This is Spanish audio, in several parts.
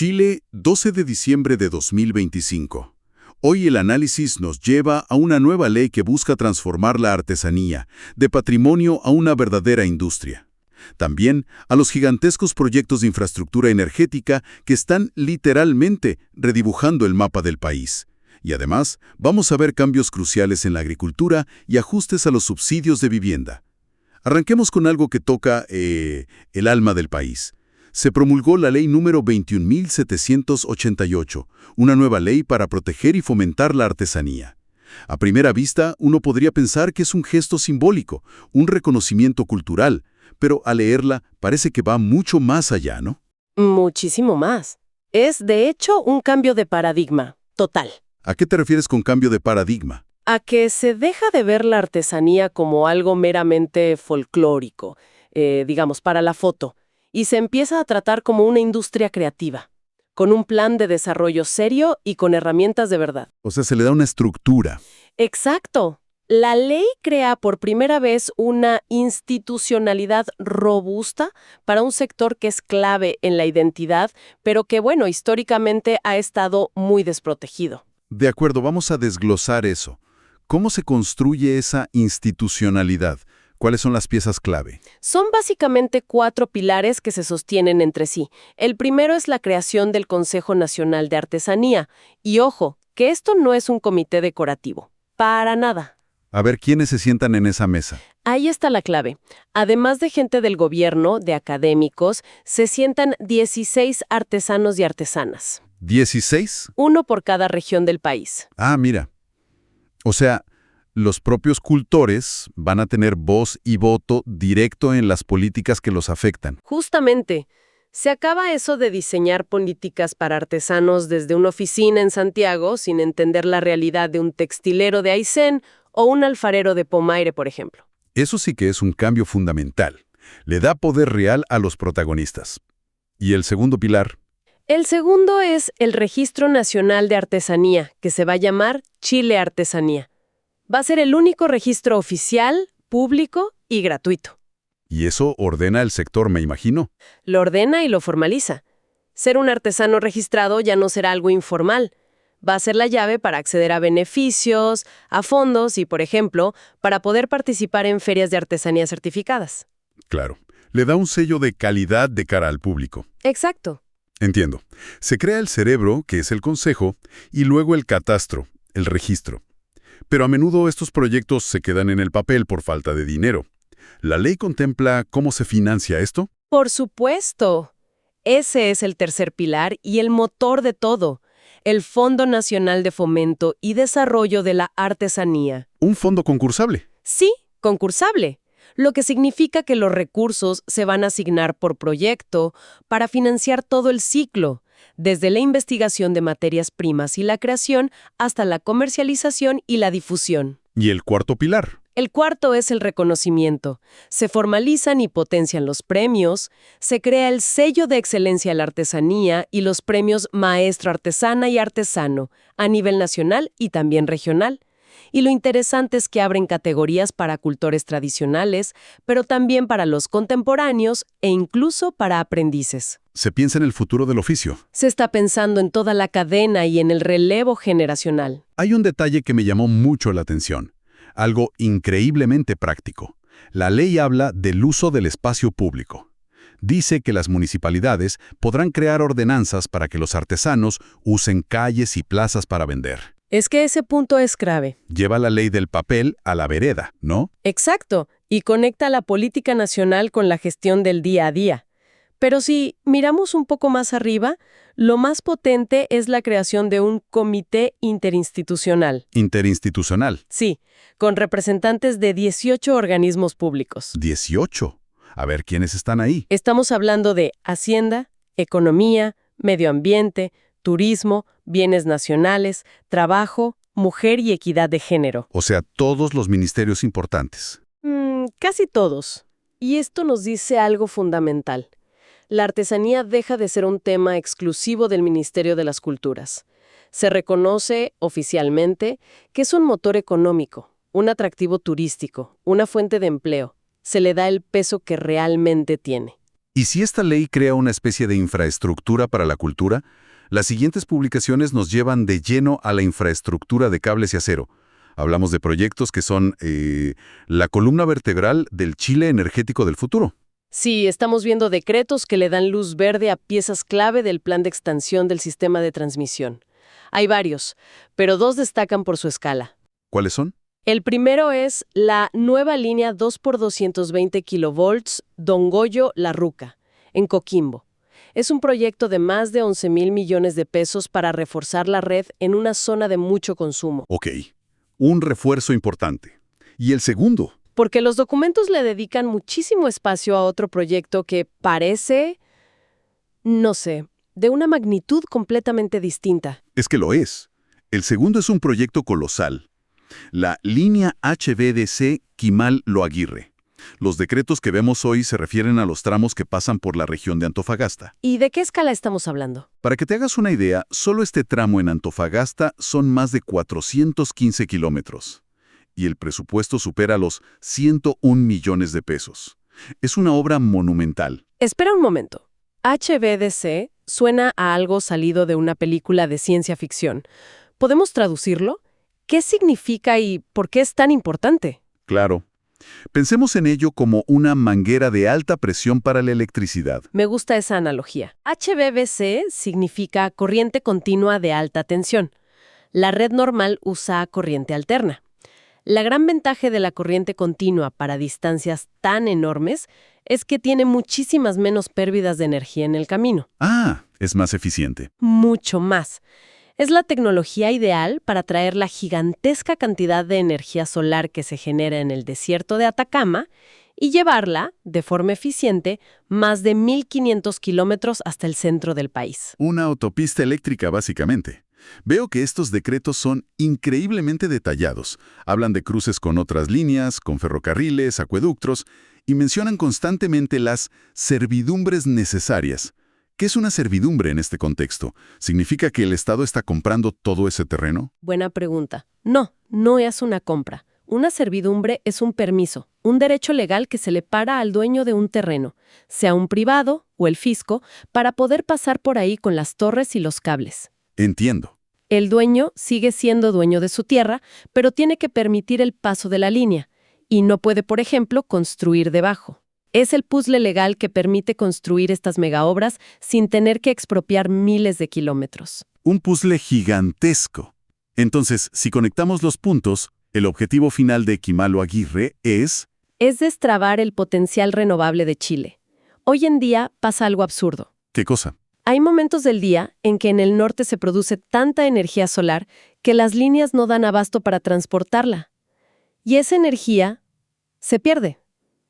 Chile, 12 de diciembre de 2025. Hoy el análisis nos lleva a una nueva ley que busca transformar la artesanía de patrimonio a una verdadera industria. También a los gigantescos proyectos de infraestructura energética que están literalmente redibujando el mapa del país. Y además, vamos a ver cambios cruciales en la agricultura y ajustes a los subsidios de vivienda. Arranquemos con algo que toca el alma del país. Se promulgó la ley número 21.788, una nueva ley para proteger y fomentar la artesanía. A primera vista, uno podría pensar que es un gesto simbólico, un reconocimiento cultural, pero al leerla parece que va mucho más allá, ¿no? Muchísimo más. Es, de hecho, un cambio de paradigma, total. ¿A qué te refieres con cambio de paradigma? A que se deja de ver la artesanía como algo meramente folclórico, digamos, para la foto, y se empieza a tratar como una industria creativa, con un plan de desarrollo serio y con herramientas de verdad. O sea, se le da una estructura. Exacto. La ley crea por primera vez una institucionalidad robusta para un sector que es clave en la identidad, pero que, bueno, históricamente ha estado muy desprotegido. De acuerdo, vamos a desglosar eso. ¿Cómo se construye esa institucionalidad? ¿Cuáles son las piezas clave? Son básicamente 4 pilares que se sostienen entre sí. El primero es la creación del Consejo Nacional de Artesanía. Y ojo, que esto no es un comité decorativo. Para nada. A ver, ¿quiénes se sientan en esa mesa? Ahí está la clave. Además de gente del gobierno, de académicos, se sientan 16 artesanos y artesanas. ¿16? Uno por cada región del país. Ah, mira. O sea, los propios cultores van a tener voz y voto directo en las políticas que los afectan. Justamente, se acaba eso de diseñar políticas para artesanos desde una oficina en Santiago sin entender la realidad de un textilero de Aysén o un alfarero de Pomaire, por ejemplo. Eso sí que es un cambio fundamental. Le da poder real a los protagonistas. ¿Y el segundo pilar? El segundo es el Registro Nacional de Artesanía, que se va a llamar Chile Artesanía. Va a ser el único registro oficial, público y gratuito. Y eso ordena el sector, me imagino. Lo ordena y lo formaliza. Ser un artesano registrado ya no será algo informal. Va a ser la llave para acceder a beneficios, a fondos y, por ejemplo, para poder participar en ferias de artesanía certificadas. Claro. Le da un sello de calidad de cara al público. Exacto. Entiendo. Se crea el cerebro, que es el consejo, y luego el catastro, el registro. Pero a menudo estos proyectos se quedan en el papel por falta de dinero. ¿La ley contempla cómo se financia esto? Por supuesto. Ese es el tercer pilar y el motor de todo. El Fondo Nacional de Fomento y Desarrollo de la Artesanía. ¿Un fondo concursable? Sí, concursable. Lo que significa que los recursos se van a asignar por proyecto para financiar todo el ciclo, desde la investigación de materias primas y la creación hasta la comercialización y la difusión. ¿Y el cuarto pilar? El cuarto es el reconocimiento. Se formalizan y potencian los premios, se crea el sello de excelencia a la artesanía y los premios Maestro Artesana y Artesano a nivel nacional y también regional. Y lo interesante es que abren categorías para cultores tradicionales, pero también para los contemporáneos e incluso para aprendices. Se piensa en el futuro del oficio. Se está pensando en toda la cadena y en el relevo generacional. Hay un detalle que me llamó mucho la atención. Algo increíblemente práctico. La ley habla del uso del espacio público. Dice que las municipalidades podrán crear ordenanzas para que los artesanos usen calles y plazas para vender. Es que ese punto es clave. Lleva la ley del papel a la vereda, ¿no? Exacto, y conecta la política nacional con la gestión del día a día. Pero si miramos un poco más arriba, lo más potente es la creación de un comité interinstitucional. Interinstitucional. Sí, con representantes de 18 organismos públicos. 18. A ver, ¿quiénes están ahí? Estamos hablando de Hacienda, Economía, Medio Ambiente, Turismo, Bienes Nacionales, Trabajo, Mujer y Equidad de Género. O sea, todos los ministerios importantes. Casi todos. Y esto nos dice algo fundamental. La artesanía deja de ser un tema exclusivo del Ministerio de las Culturas. Se reconoce oficialmente que es un motor económico, un atractivo turístico, una fuente de empleo. Se le da el peso que realmente tiene. Y si esta ley crea una especie de infraestructura para la cultura, las siguientes publicaciones nos llevan de lleno a la infraestructura de cables y acero. Hablamos de proyectos que son la columna vertebral del Chile energético del futuro. Sí, estamos viendo decretos que le dan luz verde a piezas clave del plan de expansión del sistema de transmisión. Hay varios, pero dos destacan por su escala. ¿Cuáles son? El primero es la nueva línea 2x220 kV Don Goyo-La Ruca, en Coquimbo. Es un proyecto de más de 11.000 millones de pesos para reforzar la red en una zona de mucho consumo. Ok, un refuerzo importante. ¿Y el segundo? Porque los documentos le dedican muchísimo espacio a otro proyecto que parece, no sé, de una magnitud completamente distinta. Es que lo es. El segundo es un proyecto colosal. La línea HVDC Quimal-Lo Aguirre. Los decretos que vemos hoy se refieren a los tramos que pasan por la región de Antofagasta. ¿Y de qué escala estamos hablando? Para que te hagas una idea, solo este tramo en Antofagasta son más de 415 kilómetros. Y el presupuesto supera los 101 millones de pesos. Es una obra monumental. Espera un momento. HVDC suena a algo salido de una película de ciencia ficción. ¿Podemos traducirlo? ¿Qué significa y por qué es tan importante? Claro. Pensemos en ello como una manguera de alta presión para la electricidad. Me gusta esa analogía. HVDC significa corriente continua de alta tensión. La red normal usa corriente alterna. La gran ventaja de la corriente continua para distancias tan enormes es que tiene muchísimas menos pérdidas de energía en el camino. Ah, es más eficiente. Mucho más. Es la tecnología ideal para traer la gigantesca cantidad de energía solar que se genera en el desierto de Atacama y llevarla, de forma eficiente, más de 1.500 kilómetros hasta el centro del país. Una autopista eléctrica, básicamente. Veo que estos decretos son increíblemente detallados. Hablan de cruces con otras líneas, con ferrocarriles, acueductos, y mencionan constantemente las servidumbres necesarias. ¿Qué es una servidumbre en este contexto? ¿Significa que el Estado está comprando todo ese terreno? Buena pregunta. No, no es una compra. Una servidumbre es un permiso, un derecho legal que se le para al dueño de un terreno, sea un privado o el fisco, para poder pasar por ahí con las torres y los cables. Entiendo. El dueño sigue siendo dueño de su tierra, pero tiene que permitir el paso de la línea, y no puede, por ejemplo, construir debajo. Es el puzzle legal que permite construir estas megaobras sin tener que expropiar miles de kilómetros. Un puzzle gigantesco. Entonces, si conectamos los puntos, el objetivo final de Quimal-Lo Aguirre es... Es destrabar el potencial renovable de Chile. Hoy en día pasa algo absurdo. ¿Qué cosa? Hay momentos del día en que en el norte se produce tanta energía solar que las líneas no dan abasto para transportarla. Y esa energía se pierde.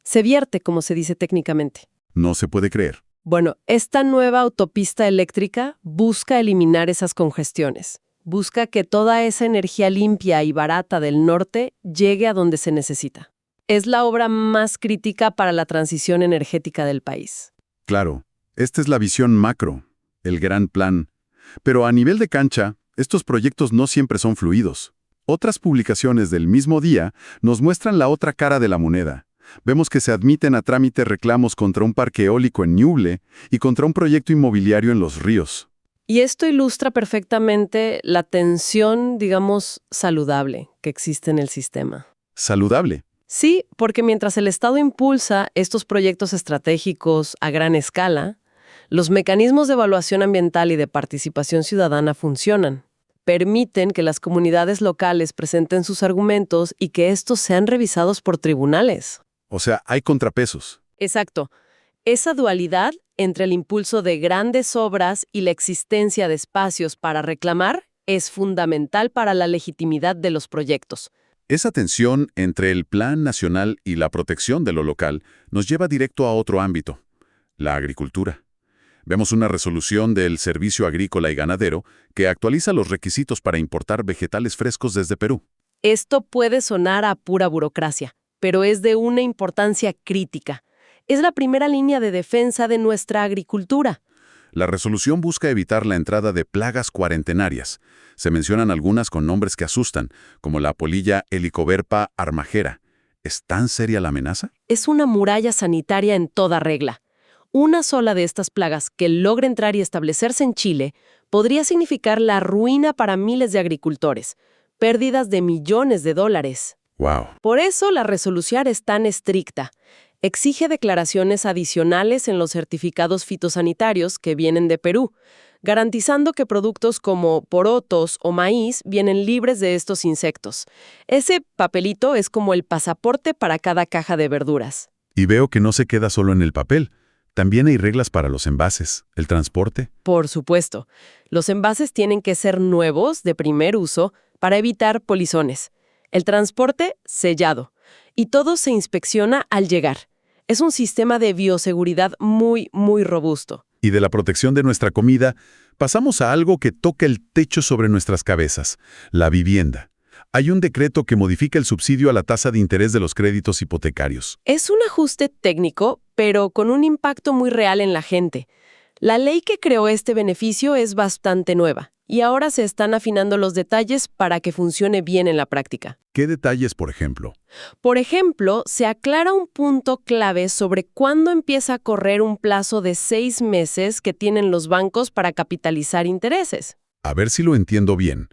Se vierte, como se dice técnicamente. No se puede creer. Bueno, esta nueva autopista eléctrica busca eliminar esas congestiones. Busca que toda esa energía limpia y barata del norte llegue a donde se necesita. Es la obra más crítica para la transición energética del país. Claro, esta es la visión macro, el gran plan. Pero a nivel de cancha, estos proyectos no siempre son fluidos. Otras publicaciones del mismo día nos muestran la otra cara de la moneda. Vemos que se admiten a trámite reclamos contra un parque eólico en Ñuble y contra un proyecto inmobiliario en Los Ríos. Y esto ilustra perfectamente la tensión, digamos, saludable que existe en el sistema. ¿Saludable? Sí, porque mientras el Estado impulsa estos proyectos estratégicos a gran escala, los mecanismos de evaluación ambiental y de participación ciudadana funcionan. Permiten que las comunidades locales presenten sus argumentos y que estos sean revisados por tribunales. O sea, hay contrapesos. Exacto. Esa dualidad entre el impulso de grandes obras y la existencia de espacios para reclamar es fundamental para la legitimidad de los proyectos. Esa tensión entre el plan nacional y la protección de lo local nos lleva directo a otro ámbito, la agricultura. Vemos una resolución del Servicio Agrícola y Ganadero que actualiza los requisitos para importar vegetales frescos desde Perú. Esto puede sonar a pura burocracia, pero es de una importancia crítica. Es la primera línea de defensa de nuestra agricultura. La resolución busca evitar la entrada de plagas cuarentenarias. Se mencionan algunas con nombres que asustan, como la polilla Helicoverpa armagera. ¿Es tan seria la amenaza? Es una muralla sanitaria en toda regla. Una sola de estas plagas que logre entrar y establecerse en Chile podría significar la ruina para miles de agricultores, pérdidas de millones de dólares. Wow. Por eso la resolución es tan estricta. Exige declaraciones adicionales en los certificados fitosanitarios que vienen de Perú, garantizando que productos como porotos o maíz vienen libres de estos insectos. Ese papelito es como el pasaporte para cada caja de verduras. Y veo que no se queda solo en el papel. También hay reglas para los envases, el transporte. Por supuesto, los envases tienen que ser nuevos, de primer uso, para evitar polizones. El transporte, sellado. Y todo se inspecciona al llegar. Es un sistema de bioseguridad muy, muy robusto. Y de la protección de nuestra comida, pasamos a algo que toca el techo sobre nuestras cabezas, la vivienda. Hay un decreto que modifica el subsidio a la tasa de interés de los créditos hipotecarios. Es un ajuste técnico, pero con un impacto muy real en la gente. La ley que creó este beneficio es bastante nueva, y ahora se están afinando los detalles para que funcione bien en la práctica. ¿Qué detalles, por ejemplo? Por ejemplo, se aclara un punto clave sobre cuándo empieza a correr un plazo de 6 meses que tienen los bancos para capitalizar intereses. A ver si lo entiendo bien.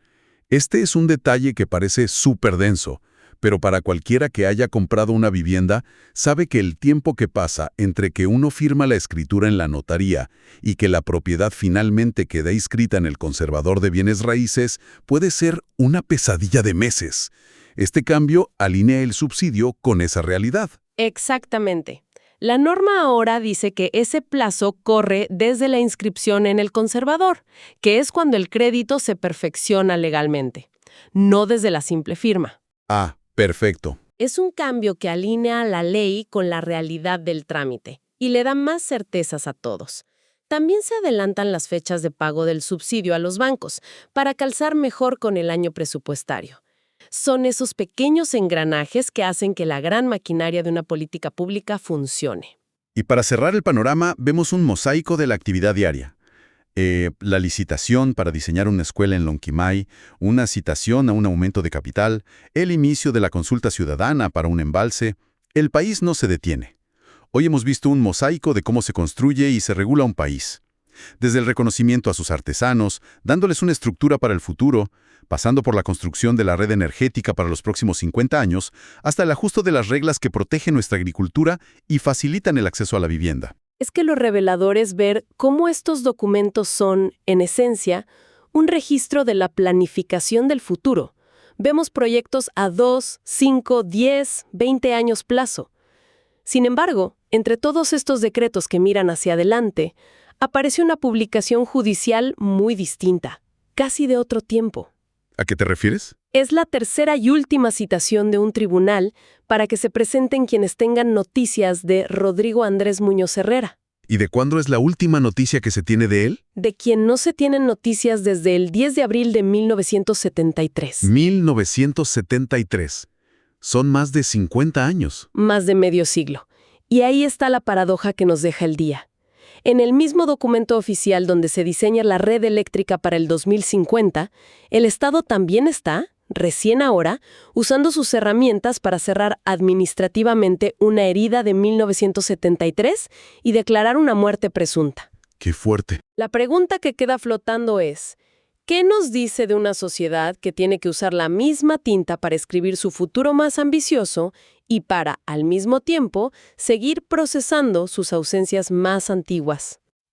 Este es un detalle que parece súper denso, pero para cualquiera que haya comprado una vivienda, sabe que el tiempo que pasa entre que uno firma la escritura en la notaría y que la propiedad finalmente queda inscrita en el conservador de bienes raíces puede ser una pesadilla de meses. Este cambio alinea el subsidio con esa realidad. Exactamente. La norma ahora dice que ese plazo corre desde la inscripción en el conservador, que es cuando el crédito se perfecciona legalmente, no desde la simple firma. Ah, perfecto. Es un cambio que alinea la ley con la realidad del trámite y le da más certezas a todos. También se adelantan las fechas de pago del subsidio a los bancos para calzar mejor con el año presupuestario. Son esos pequeños engranajes que hacen que la gran maquinaria de una política pública funcione. Y para cerrar el panorama, vemos un mosaico de la actividad diaria. La licitación para diseñar una escuela en Lonquimay, una citación a un aumento de capital, el inicio de la consulta ciudadana para un embalse. El país no se detiene. Hoy hemos visto un mosaico de cómo se construye y se regula un país. Desde el reconocimiento a sus artesanos, dándoles una estructura para el futuro, pasando por la construcción de la red energética para los próximos 50 años, hasta el ajuste de las reglas que protegen nuestra agricultura y facilitan el acceso a la vivienda. Es que lo revelador es ver cómo estos documentos son, en esencia, un registro de la planificación del futuro. Vemos proyectos a 2, 5, 10, 20 años plazo. Sin embargo, entre todos estos decretos que miran hacia adelante, aparece una publicación judicial muy distinta, casi de otro tiempo. ¿A qué te refieres? Es la tercera y última citación de un tribunal para que se presenten quienes tengan noticias de Rodrigo Andrés Muñoz Herrera. ¿Y de cuándo es la última noticia que se tiene de él? De quien no se tienen noticias desde el 10 de abril de 1973. 1973. Son más de 50 años. Más de medio siglo. Y ahí está la paradoja que nos deja el día. En el mismo documento oficial donde se diseña la red eléctrica para el 2050, el Estado también está, recién ahora, usando sus herramientas para cerrar administrativamente una herida de 1973 y declarar una muerte presunta. ¡Qué fuerte! La pregunta que queda flotando es, ¿qué nos dice de una sociedad que tiene que usar la misma tinta para escribir su futuro más ambicioso y para, al mismo tiempo, seguir procesando sus ausencias más antiguas?